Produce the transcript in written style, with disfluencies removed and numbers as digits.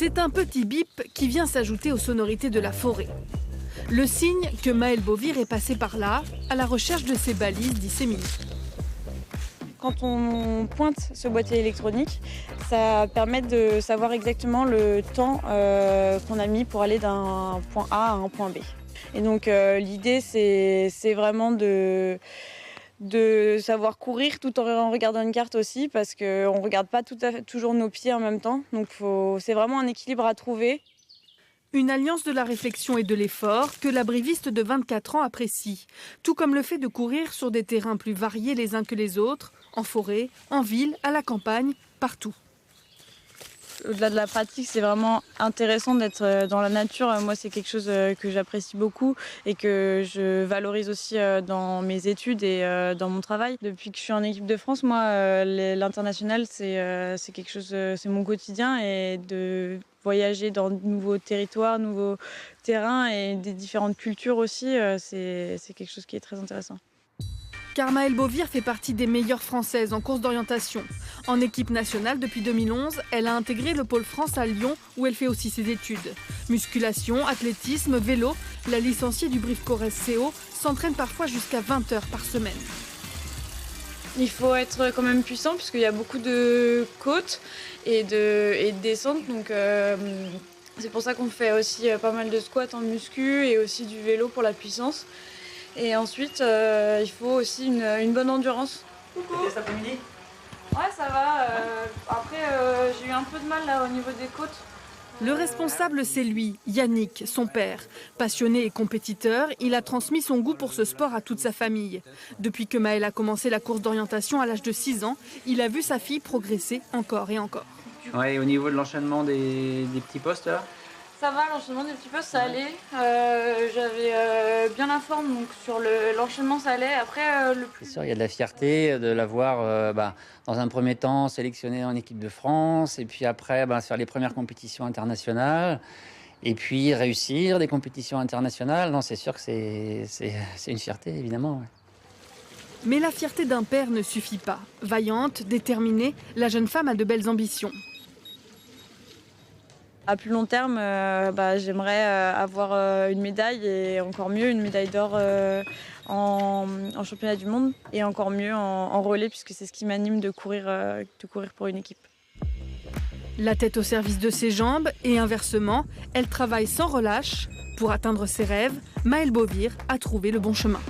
C'est un petit bip qui vient s'ajouter aux sonorités de la forêt. Le signe que Maëlle Beauvir est passée par là, à la recherche de ses balises disséminées. Quand on pointe ce boîtier électronique, ça permet de savoir exactement le temps qu'on a mis pour aller d'un point A à un point B. Et donc l'idée, c'est vraiment de savoir courir tout en regardant une carte aussi, parce qu'on ne regarde pas toujours nos pieds en même temps. Donc c'est vraiment un équilibre à trouver. Une alliance de la réflexion et de l'effort que la briviste de 24 ans apprécie, tout comme le fait de courir sur des terrains plus variés les uns que les autres, en forêt, en ville, à la campagne, partout. Au-delà de la pratique, c'est vraiment intéressant d'être dans la nature. Moi, c'est quelque chose que j'apprécie beaucoup et que je valorise aussi dans mes études et dans mon travail. Depuis que je suis en équipe de France, moi, l'international, c'est quelque chose, c'est mon quotidien, et de voyager dans de nouveaux territoires, nouveaux terrains et des différentes cultures aussi, c'est quelque chose qui est très intéressant. Car Maëlle Beauvir fait partie des meilleures Françaises en course d'orientation. En équipe nationale depuis 2011, elle a intégré le pôle France à Lyon où elle fait aussi ses études. Musculation, athlétisme, vélo, la licenciée du Brive Corrèze CO s'entraîne parfois jusqu'à 20 heures par semaine. Il faut être quand même puissant puisqu'il y a beaucoup de côtes et de descentes. Donc c'est pour ça qu'on fait aussi pas mal de squats en muscu et aussi du vélo pour la puissance. Et ensuite, il faut aussi une bonne endurance. Coucou. Cet après-midi ? Ouais, ça va. Après, j'ai eu un peu de mal là au niveau des côtes. Le responsable, c'est lui, Yannick, son père. Passionné et compétiteur, il a transmis son goût pour ce sport à toute sa famille. Depuis que Maëlle a commencé la course d'orientation à l'âge de 6 ans, il a vu sa fille progresser encore et encore. Ouais, et au niveau de l'enchaînement des petits postes là ? Ça va, l'enchaînement des petits postes, ça allait. J'avais bien la forme, donc sur l'enchaînement, ça allait. Après, C'est sûr, il y a de la fierté de l'avoir, dans un premier temps, sélectionné en équipe de France, et puis après, faire les premières compétitions internationales, et puis réussir des compétitions internationales. Non, c'est sûr que c'est une fierté, évidemment. Ouais. Mais la fierté d'un père ne suffit pas. Vaillante, déterminée, la jeune femme a de belles ambitions. À plus long terme, j'aimerais avoir une médaille, et encore mieux une médaille d'or en championnat du monde, et encore mieux en relais, puisque c'est ce qui m'anime de courir pour une équipe. La tête au service de ses jambes et inversement, elle travaille sans relâche. Pour atteindre ses rêves, Maëlle Beauvir a trouvé le bon chemin.